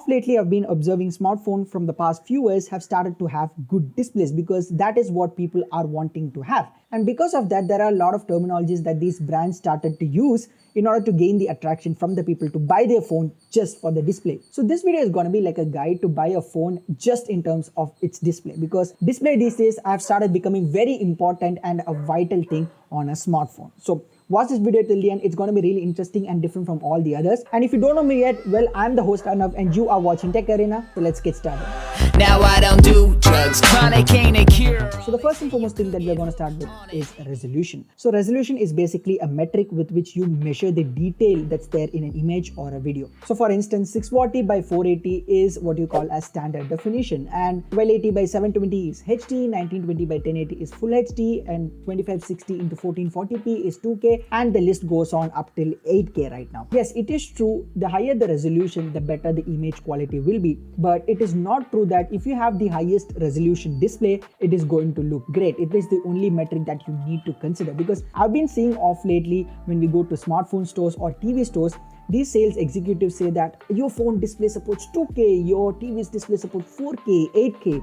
Of lately, I've been observing smartphones from the past few years have started to have good displays because that is what people are wanting to have. And because of that, there are a lot of terminologies that these brands started to use in order to gain the attraction from the people to buy their phone just for the display. So this video is going to be like a guide to buy a phone just in terms of its display, because display these days have started becoming very important and a vital thing on a smartphone. So watch this video till the end. It's going to be really interesting and different from all the others. And if you don't know me yet, well, I'm the host Arnav and you are watching Tech Arena. So let's get started. Now I don't do drugs, chronic ain't a cure. So the first and foremost thing that we're going to start with is resolution. So resolution is basically a metric with which you measure the detail that's there in an image or a video. So for instance, 640 by 480 is what you call as standard definition, and 1280 by 720 is HD, 1920 by 1080 is full HD, and 2560 into 1440p is 2K, and the list goes on up till 8K right now. Yes, it is true, the higher the resolution, the better the image quality will be, but it is not true that if you have the highest resolution display, it is going to look great. It is the only metric that you need to consider, because I've been seeing off lately when we go to smartphone stores or TV stores, these sales executives say that your phone display supports 2K, your TV's display supports 4K, 8K.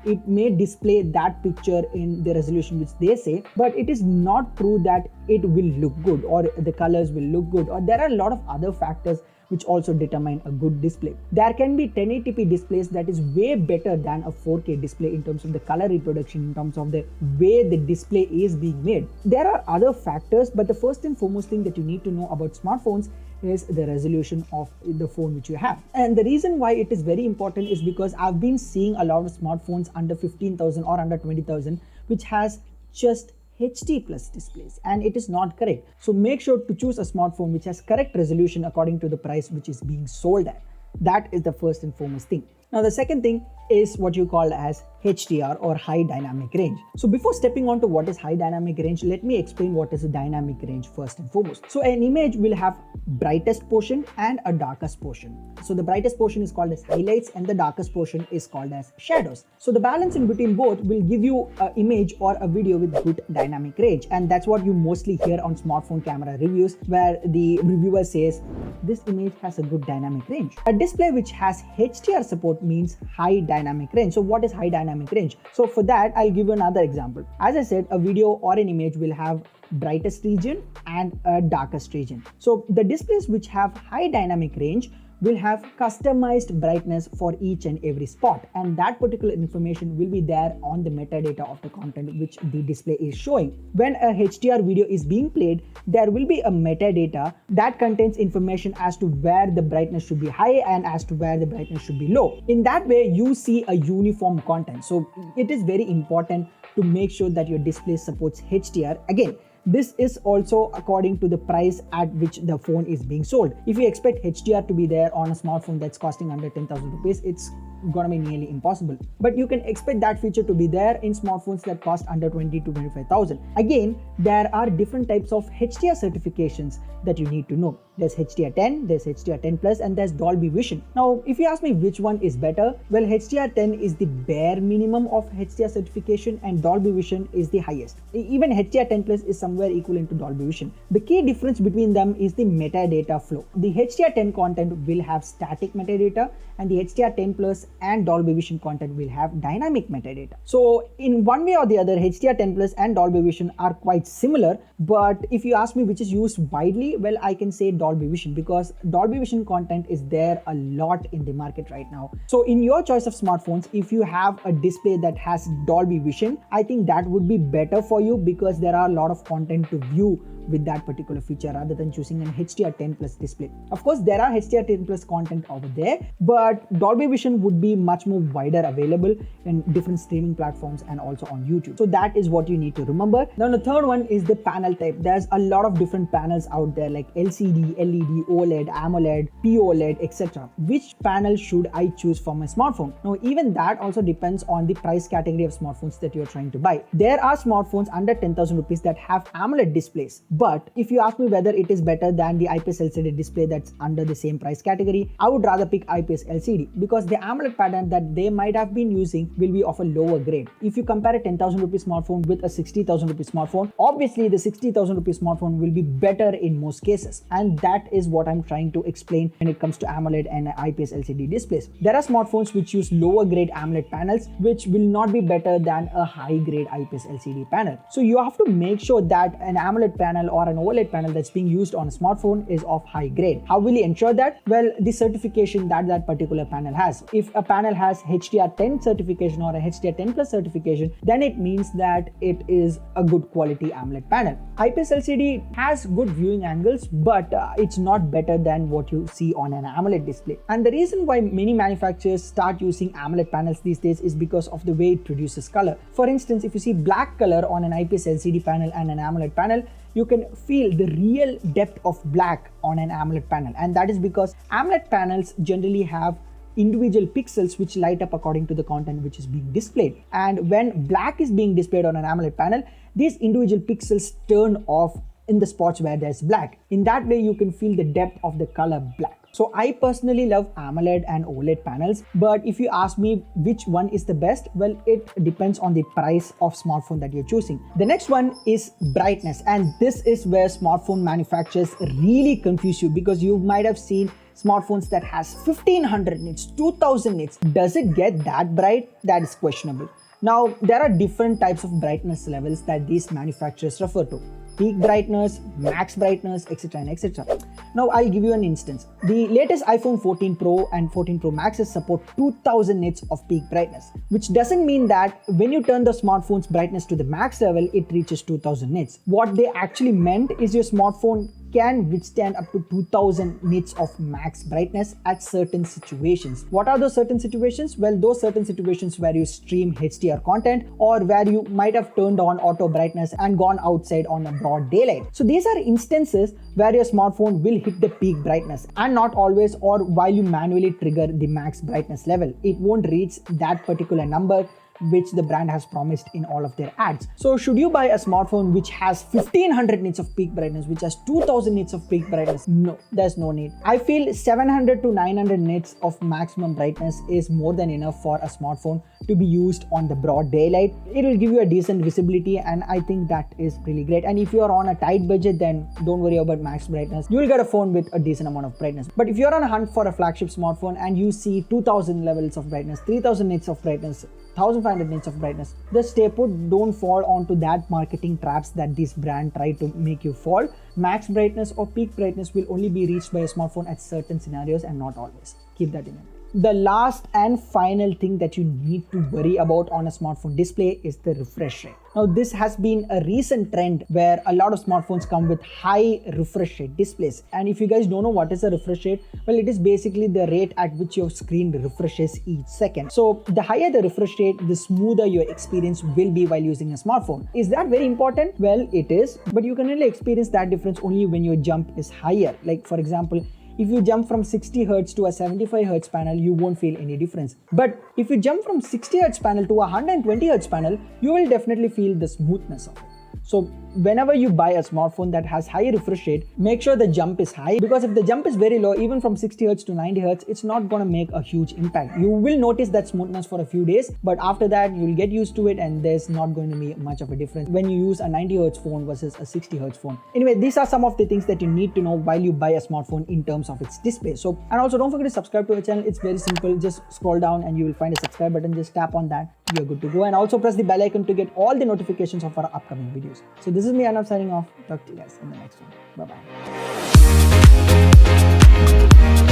It may display that picture in the resolution which they say, but it is not true that it will look good or the colors will look good, or there are a lot of other factors which also determine a good display. There can be 1080p displays that is way better than a 4K display in terms of the color reproduction, in terms of the way the display is being made. There are other factors, but the first and foremost thing that you need to know about smartphones is the resolution of the phone which you have. And the reason why it is very important is because I've been seeing a lot of smartphones under 15,000 or under 20,000 which has just HD plus displays, and it is not correct. So make sure to choose a smartphone which has correct resolution according to the price which is being sold at. That is the first and foremost thing. Now the second thing is what you call as HDR or high dynamic range. So before stepping on to what is high dynamic range, let me explain what is a dynamic range first and foremost. So an image will have brightest portion and a darkest portion. So the brightest portion is called as highlights and the darkest portion is called as shadows. So the balance in between both will give you an image or a video with good dynamic range, and that's what you mostly hear on smartphone camera reviews, where the reviewer says this image has a good dynamic range. A display which has HDR support means high dynamic range. So what is high dynamic range? So for that, I'll give you another example. As I said, a video or an image will have brightest region and a darkest region. So the displays which have high dynamic range will have customized brightness for each and every spot, and that particular information will be there on the metadata of the content which the display is showing. When a HDR video is being played, there will be a metadata that contains information as to where the brightness should be high and as to where the brightness should be low. In that way, you see a uniform content. So it is very important to make sure that your display supports HDR. Again, this is also according to the price at which the phone is being sold. If you expect HDR to be there on a smartphone that's costing under 10,000 rupees, it's gonna be nearly impossible. But you can expect that feature to be there in smartphones that cost under 20 to 25,000. Again, there are different types of HDR certifications that you need to know. There's HDR10, there's HDR10 Plus, and there's Dolby Vision. Now, if you ask me which one is better, well, HDR10 is the bare minimum of HDR certification and Dolby Vision is the highest. Even HDR10 Plus is somewhere equivalent to Dolby Vision. The key difference between them is the metadata flow. The HDR10 content will have static metadata, and the HDR10 Plus and Dolby Vision content will have dynamic metadata. So in one way or the other, HDR10 Plus and Dolby Vision are quite similar, but if you ask me which is used widely, well, I can say Dolby Vision, because Dolby Vision content is there a lot in the market right now. So in your choice of smartphones, if you have a display that has Dolby Vision, I think that would be better for you, because there are a lot of content to view with that particular feature rather than choosing an HDR10 Plus display. Of course, there are HDR10 Plus content over there, but Dolby Vision would be much more wider available in different streaming platforms and also on YouTube. So that is what you need to remember. Now the third one is the panel type. There's a lot of different panels out there like LCD, LED, OLED, AMOLED, POLED, etc. Which panel should I choose for my smartphone? Now even that also depends on the price category of smartphones that you're trying to buy. There are smartphones under 10,000 rupees that have AMOLED displays, But if you ask me whether it is better than the IPS LCD display that's under the same price category, I would rather pick IPS LCD because the AMOLED pattern that they might have been using will be of a lower grade. If you compare a 10,000 rupee smartphone with a 60,000 rupee smartphone, obviously the 60,000 rupee smartphone will be better in most cases, and that is what I'm trying to explain when it comes to AMOLED and IPS LCD displays. There are smartphones which use lower grade AMOLED panels which will not be better than a high grade IPS LCD panel. So you have to make sure that an AMOLED panel or an OLED panel that's being used on a smartphone is of high grade. How will you ensure that? Well, the certification that particular panel has. If a panel has HDR10 certification or a HDR10 plus certification, then it means that it is a good quality AMOLED panel. IPS LCD has good viewing angles, but it's not better than what you see on an AMOLED display. And the reason why many manufacturers start using AMOLED panels these days is because of the way it produces color. For instance, if you see black color on an IPS LCD panel and an AMOLED panel, you can feel the real depth of black on an AMOLED panel, and that is because AMOLED panels generally have individual pixels which light up according to the content which is being displayed. And when black is being displayed on an AMOLED panel, these individual pixels turn off in the spots where there's black. In that way, you can feel the depth of the color black. So I personally love AMOLED and OLED panels, but if you ask me which one is the best, well, it depends on the price of smartphone that you're choosing. The next one is brightness, and this is where smartphone manufacturers really confuse you, because you might have seen smartphones that has 1500 nits, 2000 nits. Does it get that bright? That is questionable. Now, there are different types of brightness levels that these manufacturers refer to: peak brightness, max brightness, etc. and etc. Now, I'll give you an instance. The latest iPhone 14 Pro and 14 Pro Maxes support 2000 nits of peak brightness, which doesn't mean that when you turn the smartphone's brightness to the max level, it reaches 2000 nits. What they actually meant is your smartphone can withstand up to 2000 nits of max brightness at certain situations. What are those certain situations? Well, those certain situations where you stream HDR content or where you might have turned on auto brightness and gone outside on a broad daylight. So these are instances where your smartphone will hit the peak brightness, and not always or while you manually trigger the max brightness level. It won't reach that particular number which the brand has promised in all of their ads. So should you buy a smartphone which has 1500 nits of peak brightness, which has 2000 nits of peak brightness? No, there's no need. I feel 700 to 900 nits of maximum brightness is more than enough for a smartphone to be used on the broad daylight. It will give you a decent visibility, and I think that is really great. And if you are on a tight budget, then don't worry about max brightness. You will get a phone with a decent amount of brightness. But if you're on a hunt for a flagship smartphone and you see 2000 levels of brightness, 3000 nits of brightness, 1500 nits of brightness, just stay put. Don't fall onto that marketing traps that this brand try to make you fall. Max brightness or peak brightness will only be reached by a smartphone at certain scenarios and not always. Keep that in mind. The last and final thing that you need to worry about on a smartphone display is the refresh rate. Now, this has been a recent trend where a lot of smartphones come with high refresh rate displays. And if you guys don't know what is a refresh rate, well, it is basically the rate at which your screen refreshes each second. So the higher the refresh rate, the smoother your experience will be while using a smartphone. Is that very important? Well, it is, but you can only experience that difference only when your jump is higher. Like, for example, if you jump from 60 Hz to a 75 Hz panel, you won't feel any difference. But if you jump from 60 Hz panel to a 120 Hz panel, you will definitely feel the smoothness of it. So whenever you buy a smartphone that has high refresh rate, make sure the jump is high, because if the jump is very low, even from 60 Hz to 90 Hz, it's not going to make a huge impact. You will notice that smoothness for a few days, but after that, you'll get used to it and there's not going to be much of a difference when you use a 90 Hz phone versus a 60 Hz phone. Anyway, these are some of the things that you need to know while you buy a smartphone in terms of its display. So, and also don't forget to subscribe to our channel. It's very simple. Just scroll down and you will find a subscribe button. Just tap on that. You're good to go. And also press the bell icon to get all the notifications of our upcoming videos. So this is me, Arnab, signing off. Talk to you guys in the next one. Bye-bye.